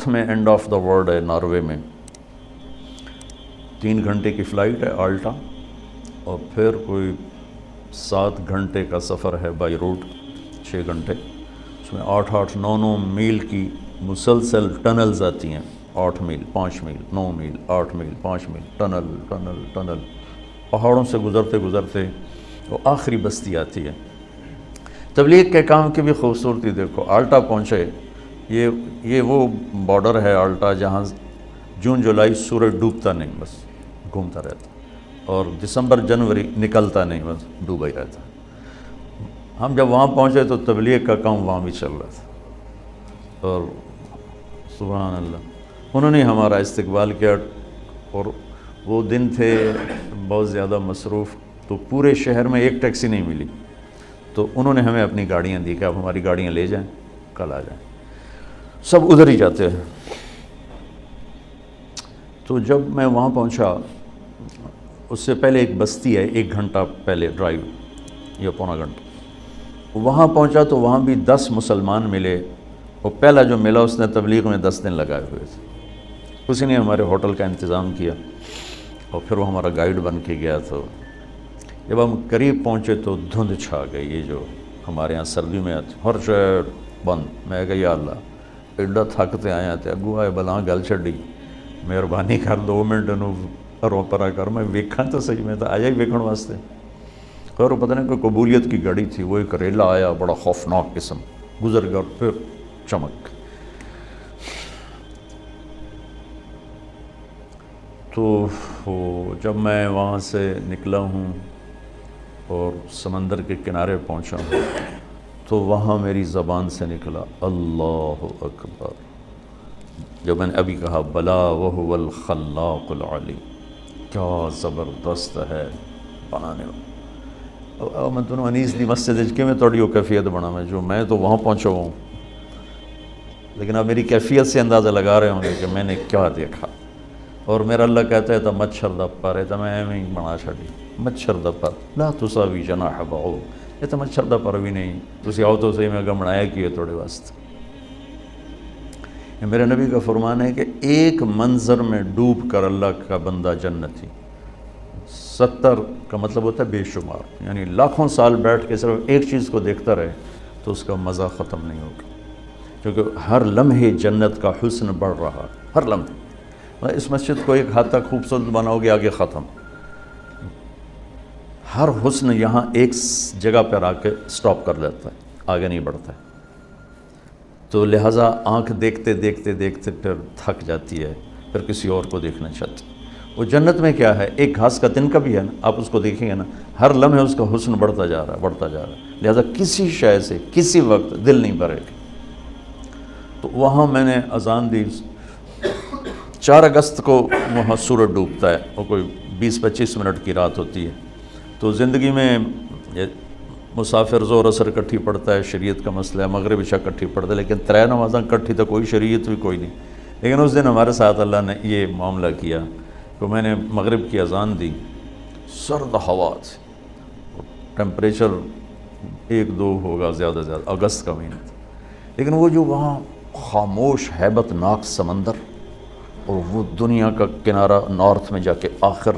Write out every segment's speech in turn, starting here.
North میں and of the world ہے، Norway میں، 3 گھنٹے کی فلائٹ ہے آلٹا، اور پھر کوئی 7 گھنٹے کا سفر ہے بائی روڈ، 6 گھنٹے، اس میں 8-8 9-9 میل کی مسلسل ٹنلز آتی ہیں، 8 میل 5 میل 9 میل 8 میل 5 میل، ٹنل ٹنل ٹنل، پہاڑوں سے گزرتے گزرتے وہ آخری بستی آتی ہے۔ تبلیغ کے کام کی بھی خوبصورتی دیکھو، آلٹا پہنچے، یہ وہ بارڈر ہے آلٹا جہاں جون جولائی سورج ڈوبتا نہیں، بس گھومتا رہتا، اور دسمبر جنوری نکلتا نہیں، بس ڈوبا ہی رہتا۔ ہم جب وہاں پہنچے تو تبلیغ کا کام وہاں بھی چل رہا تھا، اور سبحان اللہ انہوں نے ہمارا استقبال کیا، اور وہ دن تھے بہت زیادہ مصروف، تو پورے شہر میں ایک ٹیکسی نہیں ملی، تو انہوں نے ہمیں اپنی گاڑیاں دی کہ آپ ہماری گاڑیاں لے جائیں، کل آ جائیں، سب ادھر ہی جاتے ہیں۔ تو جب میں وہاں پہنچا، اس سے پہلے ایک بستی ہے 1 گھنٹہ پہلے ڈرائیو یا پونا گھنٹہ، وہاں پہنچا تو وہاں بھی 10 مسلمان ملے، اور پہلا جو ملا اس نے تبلیغ میں 10 دن لگائے ہوئے تھے، اسی نے ہمارے ہوٹل کا انتظام کیا، اور پھر وہ ہمارا گائیڈ بن کے گیا۔ تو جب ہم قریب پہنچے تو دھند چھا گئی، یہ جو ہمارے یہاں سردی میں آتی، ہر شہر بند۔ میں کہا یا اللہ ایڈا تھکتے آیا تے اگو آئے بلاں گل چھڈی، مہربانی کر 2 منٹ انہوں گھروں پرا کر، میں ویکھاں تو صحیح، میں تو آیا ہی ویکھن واسطے۔ خیر وہ پتہ نہیں کوئی قبولیت کی گاڑی تھی، وہ ایک ریلا آیا بڑا خوفناک قسم، گزر گیا، پھر چمک۔ تو جب میں وہاں سے نکلا ہوں اور سمندر کے کنارے پہنچا ہوں، تو وہاں میری زبان سے نکلا اللہ اکبر، جو میں نے ابھی کہا بلا وہو الخلاق العلیم، کیا زبردست ہے بنانے والا۔ میں تمہیں انیس دی مسجد کے میں تھوڑی وہ کیفیت بنا، میں تو وہاں پہنچا ہوں، لیکن آپ میری کیفیت سے اندازہ لگا رہے ہوں گے کہ میں نے کیا دیکھا۔ اور میرا اللہ کہتا ہے تو مچھر دا پر ہے، تو میں ایویں ہی بنا چھڑی، مچھر دا پر لا تساوی جناح بعوض، یہ تو مچھر دا پر بھی نہیں، تسی آؤ تو صحیح، میں اگا بنایا کی ہے تھوڑے واسطے۔ یہ میرے نبی کا فرمان ہے کہ ایک منظر میں ڈوب کر اللہ کا بندہ جنتی، 70 کا مطلب ہوتا ہے بے شمار، یعنی لاکھوں سال بیٹھ کے صرف ایک چیز کو دیکھتا رہے تو اس کا مزہ ختم نہیں ہوگا، کیونکہ ہر لمحے جنت کا حسن بڑھ رہا، ہر لمحے۔ اس مسجد کو ایک حد تک خوبصورت بناؤ گے، آگے ختم، ہر حسن یہاں ایک جگہ پر آ کے سٹاپ کر دیتا ہے، آگے نہیں بڑھتا ہے، تو لہٰذا آنکھ دیکھتے دیکھتے دیکھتے پھر تھک جاتی ہے، پھر کسی اور کو دیکھنا چاہتی۔ وہ جنت میں کیا ہے، ایک گھاس کا تنکا بھی ہے نا، آپ اس کو دیکھیں گے نا، ہر لمحے اس کا حسن بڑھتا جا رہا ہے، بڑھتا جا رہا ہے، لہٰذا کسی شے سے کسی وقت دل نہیں بھرے گا۔ تو وہاں میں نے اذان دی، 4 اگست کو وہاں سورج ڈوبتا ہے، وہ کوئی 20-25 منٹ کی رات ہوتی ہے۔ تو زندگی میں مسافر زور اثر کٹھی پڑتا ہے، شریعت کا مسئلہ ہے، مغرب عشاء کٹھی پڑتا ہے، لیکن 3 نمازاں کٹھی تو کوئی شریعت بھی کوئی نہیں۔ لیکن اس دن ہمارے ساتھ اللہ نے یہ معاملہ کیا کہ میں نے مغرب کی اذان دی، سرد ہوا تھی، ٹیمپریچر 1-2 ہوگا زیادہ سے زیادہ، اگست کا مہینہ تھا، لیکن وہ جو وہاں خاموش ہیبت ناک سمندر، اور وہ دنیا کا کنارہ نارتھ میں جا کے آخر،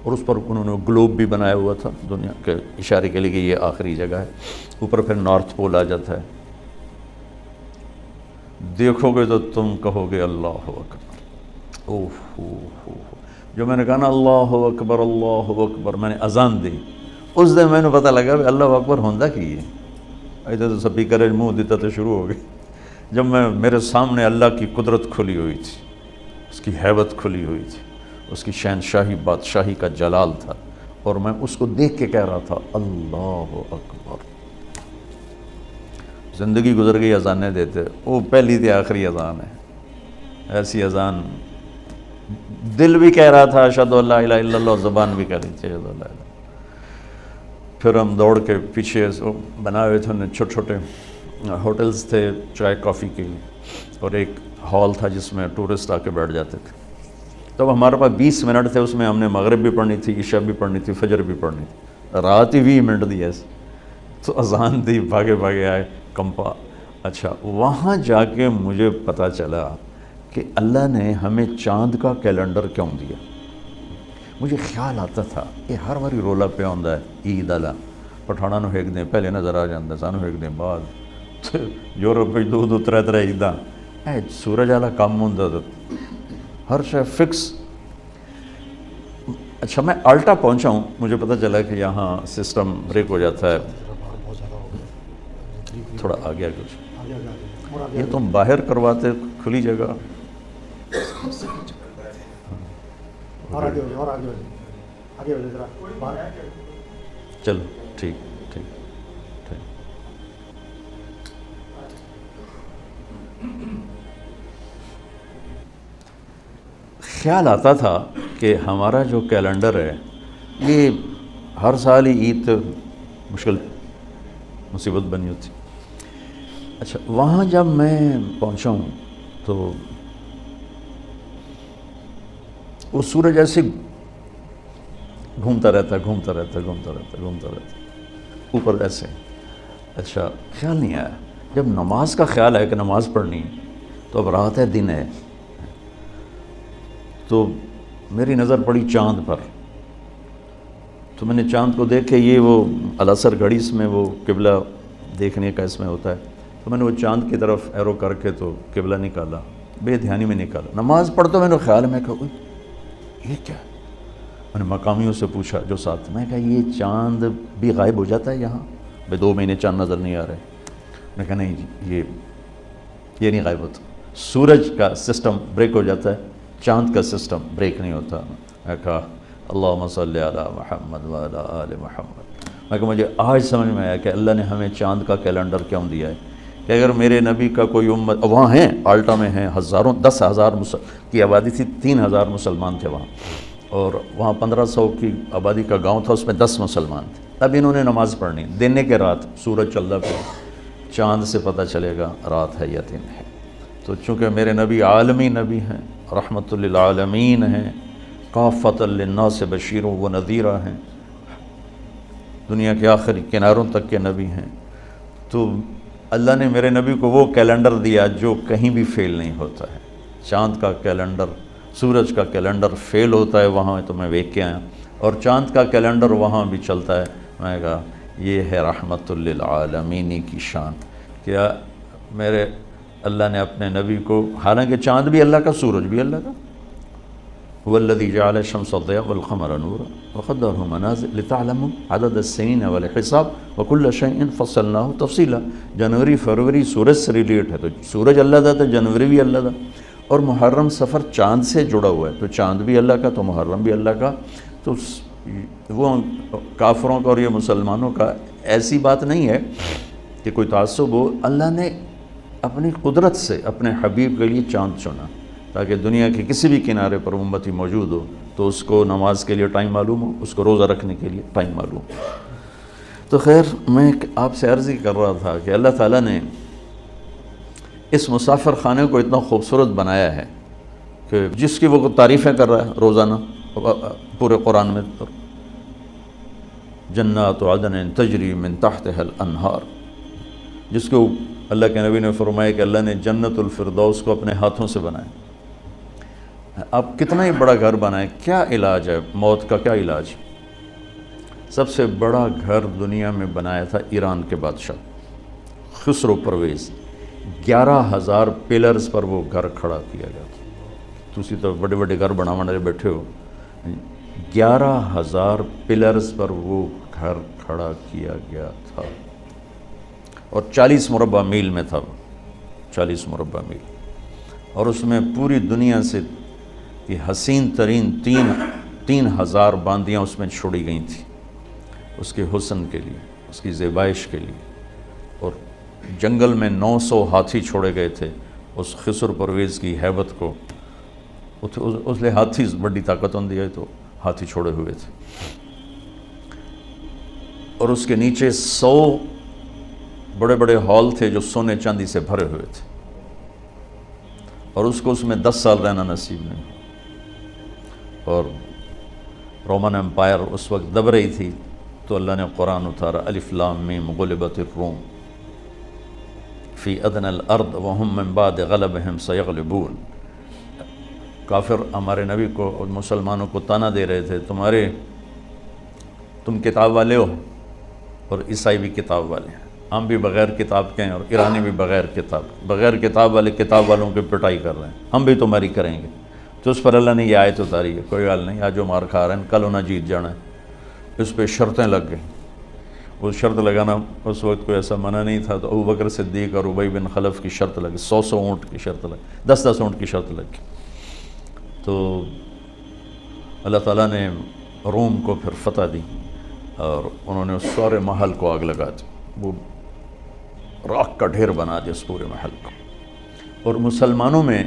اور اس پر انہوں نے گلوب بھی بنایا ہوا تھا دنیا کے اشارے کے لیے کہ یہ آخری جگہ ہے، اوپر پھر نارتھ پول آ جاتا ہے، دیکھو گے تو تم کہو گے اللہ اکبر۔ اوہ جو میں نے کہا نا اللہ اکبر اللہ اکبر، میں نے اذان دی، اس دن میں نے پتہ لگا کہ اللہ اکبر ہوندہ کی ہے، ایسے تو سپیکر منہ دیتا تو شروع ہو گئی۔ جب میرے سامنے اللہ کی قدرت کھلی ہوئی تھی، اس کی ہیبت کھلی ہوئی تھی، اس کی شہنشاہی بادشاہی کا جلال تھا، اور میں اس کو دیکھ کے کہہ رہا تھا اللہ اکبر۔ زندگی گزر گئی اذانیں دیتے، وہ پہلی تھی آخری اذان ہے، ایسی اذان دل بھی کہہ رہا تھا اشہد ان لا الہ الا اللہ، زبان بھی کہہ رہی تھی اشہد ان لا الہ۔ پھر ہم دوڑ کے پیچھے بنائے ہوئے تھے چھوٹے چھوٹے ہوٹلز تھے چائے کافی کے لیے، اور ایک ہال تھا جس میں ٹورسٹ آ کے بیٹھ جاتے تھے۔ تب ہمارے پاس 20 منٹ تھے، اس میں ہم نے مغرب بھی پڑھنی تھی، عشاء بھی پڑھنی تھی، فجر بھی پڑھنی تھی، رات ہی 20 منٹ دی ایسے۔ تو اذان دی، بھاگے بھاگے آئے کمپا۔ اچھا وہاں جا کے مجھے پتہ چلا کہ اللہ نے ہمیں چاند کا کیلنڈر کیوں دیا. مجھے خیال آتا تھا کہ ہر باری رولا پہ آتا ہے عید والا پٹھانا نو ایک دن پہلے نظر آ جاتا سانو ایک دن بعد یورپ دو تر عیداں سورج والا کام ہوتا تو ہر شے فکس. اچھا میں الٹا پہنچا ہوں, مجھے پتہ چلا کہ یہاں سسٹم بریک ہو جاتا ہے. تھوڑا آ گیا کچھ, یہ تم باہر کرواتے کھلی جگہ. چلو ٹھیک ٹھیک ٹھیک. خیال آتا تھا کہ ہمارا جو کیلنڈر ہے یہ ہر سال ہی عید مشکل مصیبت بنی ہوتی. اچھا وہاں جب میں پہنچا ہوں تو وہ سورج ایسے گھومتا رہتا اوپر ایسے. اچھا خیال نہیں آیا. جب نماز کا خیال ہے کہ نماز پڑھنی تو اب رات ہے دن ہے, تو میری نظر پڑی چاند پر. تو میں نے چاند کو دیکھ کے, یہ وہ العصر گھڑی اس میں وہ قبلہ دیکھنے کا اس میں ہوتا ہے, تو میں نے وہ چاند کی طرف ایرو کر کے تو قبلہ نکالا, بے دھیانی میں نکالا. نماز پڑھتا میں نے خیال میں کہا یہ کیا. میں نے مقامیوں سے پوچھا جو ساتھ, میں کہا یہ چاند بھی غائب ہو جاتا ہے یہاں, بھائی 2 مہینے چاند نظر نہیں آ رہے. میں نے کہا نہیں جی یہ نہیں غائب ہوتا, سورج کا سسٹم بریک ہو جاتا ہے, چاند کا سسٹم بریک نہیں ہوتا. میں کہا اللہم صلی علی محمد وعلی آل محمد. میں کہا مجھے آج سمجھ میں آیا کہ اللہ نے ہمیں چاند کا کیلنڈر کیوں دیا ہے, کہ اگر میرے نبی کا کوئی امت وہاں ہیں, آلٹا میں ہیں, ہزاروں 10,000 کی آبادی تھی, 3,000 مسلمان تھے وہاں, اور وہاں 1,500 کی آبادی کا گاؤں تھا, اس میں 10 مسلمان تھے. اب انہوں نے نماز پڑھنی دن کے رات, سورج چل رہا پہ, چاند سے پتہ چلے گا رات ہے یا دن ہے. تو چونکہ میرے نبی عالمی نبی ہیں, رحمت للعالمین ہیں, کافۃ للناس بشیر و نذیر ہیں, دنیا کے آخری کناروں تک کے نبی ہیں, تو اللہ نے میرے نبی کو وہ کیلنڈر دیا جو کہیں بھی فیل نہیں ہوتا ہے. چاند کا کیلنڈر, سورج کا کیلنڈر فیل ہوتا ہے وہاں تو میں دیکھ کے آیا, اور چاند کا کیلنڈر وہاں بھی چلتا ہے. میں کہا یہ ہے رحمت للعالمین کی شان. کیا میرے اللہ نے اپنے نبی کو, حالانکہ چاند بھی اللہ کا, سورج بھی اللہ کا, والذی جعل الشمس ضیاء والقمر نورا وقدرہ منازل لتعلموا عدد السنین والحساب وکل شیء فصلناہ تفصیلا. جنوری فروری سورج سے ریلیٹ ہے, تو سورج اللہ دا تو جنوری بھی اللہ دا, اور محرم سفر چاند سے جڑا ہوا ہے, تو چاند بھی اللہ کا تو محرم بھی اللہ کا. تو وہ کافروں کا اور یہ مسلمانوں کا ایسی بات نہیں ہے کہ کوئی تعصب ہو. اللہ نے اپنی قدرت سے اپنے حبیب کے لیے چاند چنا تاکہ دنیا کے کسی بھی کنارے پر امتی موجود ہو تو اس کو نماز کے لیے ٹائم معلوم ہو, اس کو روزہ رکھنے کے لیے ٹائم معلوم ہو. تو خیر میں آپ سے عرض ہی کر رہا تھا کہ اللہ تعالیٰ نے اس مسافر خانے کو اتنا خوبصورت بنایا ہے کہ جس کی وہ تعریفیں کر رہا ہے روزانہ پورے قرآن میں, جنات عدن تجری من تحتها الانہار, جس کو اللہ کے نبی نے فرمایا کہ اللہ نے جنت الفردوس کو اپنے ہاتھوں سے بنایا. آپ کتنا ہی بڑا گھر بنائیں, کیا علاج ہے موت کا, کیا علاج. سب سے بڑا گھر دنیا میں بنایا تھا ایران کے بادشاہ خسرو پرویز, 11,000 پلرز پر وہ گھر کھڑا کیا گیا تھا. تسی تو بڑے بڑے گھر بنانے بیٹھے ہو, 11,000 پلرز پر وہ گھر کھڑا کیا گیا تھا, اور 40 مربع میل میں تھا, 40 مربع میل, اور اس میں پوری دنیا سے یہ حسین ترین 3,000 باندیاں اس میں چھوڑی گئی تھیں اس کے حسن کے لیے, اس کی زیبائش کے لیے. اور جنگل میں 900 ہاتھی چھوڑے گئے تھے اس خسر پرویز کی ہیبت کو. اس لیے ہاتھی بڑی طاقت ہوندی ہے تو ہاتھی چھوڑے ہوئے تھے. اور اس کے نیچے 100 بڑے بڑے ہال تھے جو سونے چاندی سے بھرے ہوئے تھے, اور اس کو اس میں 10 سال رہنا نصیب نہیں. اور رومن امپائر اس وقت دب رہی تھی تو اللہ نے قرآن اتارا, الف لام میم غلبت الروم فی ادنى الارض وهم من بعد غلبهم سيغلبون. کافر ہمارے نبی کو اور مسلمانوں کو طعنہ دے رہے تھے، تم کتاب والے ہو اور عیسائی بھی کتاب والے ہیں، ہم بھی بغیر کتاب کے ہیں اور ایرانی بھی بغیر کتاب والے کتاب والوں کی پٹائی کر رہے ہیں، ہم بھی تمہاری کریں گے۔ تو اس پر اللہ نے یہ آیت اتاری ہے، کوئی حال نہیں، آج جو مار کھا رہے ہیں کل انہیں جیت جانا ہے۔ اس پہ شرطیں لگ گئیں، وہ شرط لگانا اس وقت کوئی ایسا منع نہیں تھا، تو ابو بکر صدیق اور ابی بن خلف کی شرط لگی، 100 اونٹ کی شرط لگی، 10 اونٹ کی شرط لگی۔ تو اللہ تعالیٰ نے روم کو پھر فتح دی اور انہوں نے اس سارے محل کو آگ لگا دی، وہ راکھ کا ڈھیر بنا دیا اس پورے محل کو۔ اور مسلمانوں میں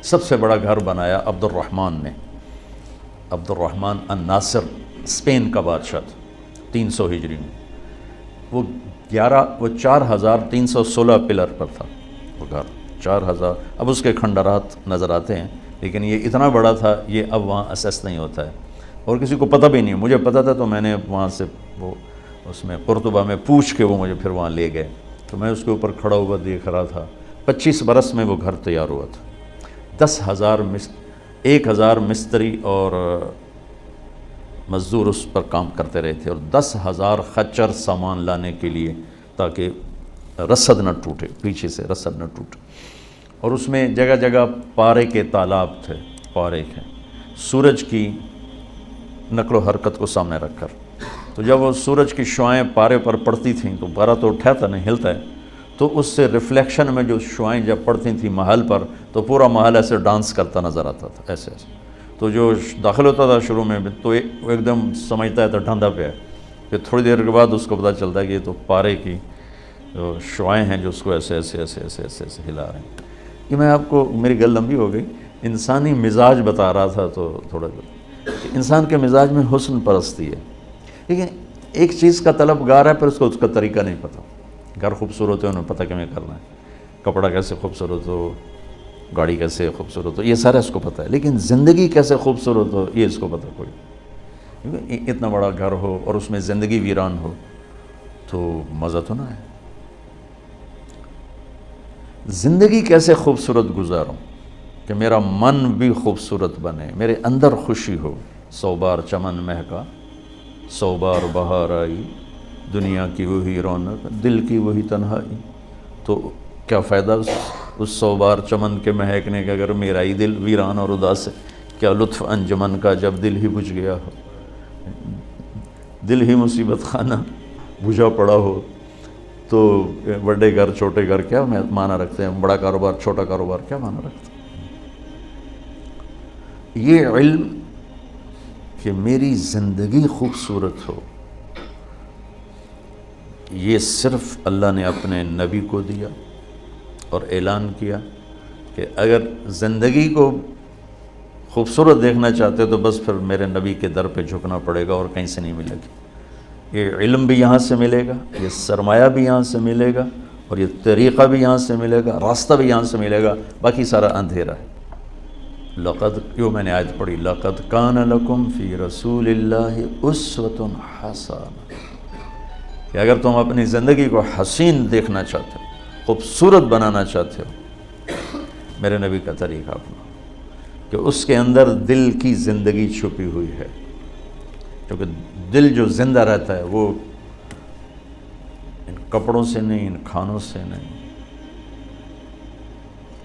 سب سے بڑا گھر بنایا عبد الرحمن نے، عبد الرحمن الناصر، اسپین کا بادشاہ تھا 300 ہجری میں۔ وہ 4316 پلر پر تھا وہ گھر، 4000، اب اس کے کھنڈرات نظر آتے ہیں، لیکن یہ اتنا بڑا تھا، یہ اب وہاں اسیس نہیں ہوتا ہے اور کسی کو پتہ بھی نہیں۔ مجھے پتہ تھا تو میں نے وہاں سے وہ اس میں قرطبہ میں پوچھ کے وہ مجھے پھر وہاں لے گئے، تو میں اس کے اوپر کھڑا ہوا دیکھ رہا تھا۔ 25 برس میں وہ گھر تیار ہوا تھا، 10,000 مستری اور مزدور اس پر کام کرتے رہے تھے، اور 10,000 خچر سامان لانے کے لیے تاکہ رسد نہ ٹوٹے، پیچھے سے رسد نہ ٹوٹے۔ اور اس میں جگہ جگہ پارے کے تالاب تھے، پارے کے، سورج کی نقل و حرکت کو سامنے رکھ کر۔ تو جب وہ سورج کی شعائیں پارے پر پڑتی تھیں تو پارا تو اٹھاتا نہیں، ہلتا ہے، تو اس سے ریفلیکشن میں جو شعائیں جب پڑتی تھیں محل پر تو پورا محل ایسے ڈانس کرتا نظر آتا تھا، ایسے ایسے۔ تو جو داخل ہوتا تھا شروع میں تو وہ ایک دم سمجھتا ہے تو ڈھانڈا پہ ہے، پھر تھوڑی دیر کے بعد اس کو پتہ چلتا ہے کہ یہ تو پارے کی جو شعائیں ہیں جو اس کو ایسے ایسے ایسے ایسے ایسے ایسے ہلا رہے ہیں۔ یہ میں آپ کو، میری گل لمبی ہو گئی، انسانی مزاج بتا رہا تھا، تو تھوڑا انسان کے مزاج میں حسن پرستی ہے، لیکن ایک چیز کا طلبگار ہے، پھر اس کا طریقہ نہیں پتہ۔ گھر خوبصورت ہے، انہیں پتہ کہ میں کرنا ہے، کپڑا کیسے خوبصورت ہو، گاڑی کیسے خوبصورت ہو، یہ سارا اس کو پتہ ہے، لیکن زندگی کیسے خوبصورت ہو یہ اس کو پتہ کوئی۔ کیونکہ اتنا بڑا گھر ہو اور اس میں زندگی ویران ہو تو مزہ تو نہ ہے۔ زندگی کیسے خوبصورت گزاروں کہ میرا من بھی خوبصورت بنے، میرے اندر خوشی ہو۔ 100 بار چمن مہکا، 100 بار بہار آئی، دنیا کی وہی رونق، دل کی وہی تنہائی۔ تو کیا فائدہ اس 100 بار چمن کے مہکنے کا اگر میرا ہی دل ویران اور اداس ہے؟ کیا لطف انجمن کا جب دل ہی بجھ گیا ہو، دل ہی مصیبت خانہ بجھا پڑا ہو۔ تو بڑے گھر چھوٹے گھر کیا معنی رکھتے ہیں، بڑا کاروبار چھوٹا کاروبار کیا معنی رکھتے ہیں؟ یہ علم کہ میری زندگی خوبصورت ہو، یہ صرف اللہ نے اپنے نبی کو دیا اور اعلان کیا کہ اگر زندگی کو خوبصورت دیکھنا چاہتے تو بس پھر میرے نبی کے در پہ جھکنا پڑے گا اور کہیں سے نہیں ملے گی۔ یہ علم بھی یہاں سے ملے گا، یہ سرمایہ بھی یہاں سے ملے گا، اور یہ طریقہ بھی یہاں سے ملے گا، راستہ بھی یہاں سے ملے گا، باقی سارا اندھیرا ہے۔ جو میں نے آیت پڑھی، لَقَدْ كَانَ لَكُمْ فِي رَسُولِ اللَّهِ أُسْوَةٌ حَسَنَةٌ، کہ اگر تم اپنی زندگی کو حسین دیکھنا چاہتے ہو، خوبصورت بنانا چاہتے ہو، میرے نبی کا طریقہ اپنا، کہ اس کے اندر دل کی زندگی چھپی ہوئی ہے، کیونکہ دل جو زندہ رہتا ہے وہ ان کپڑوں سے نہیں، ان کھانوں سے نہیں،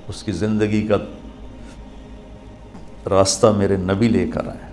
اس کی زندگی کا راستہ میرے نبی لے کر آئے۔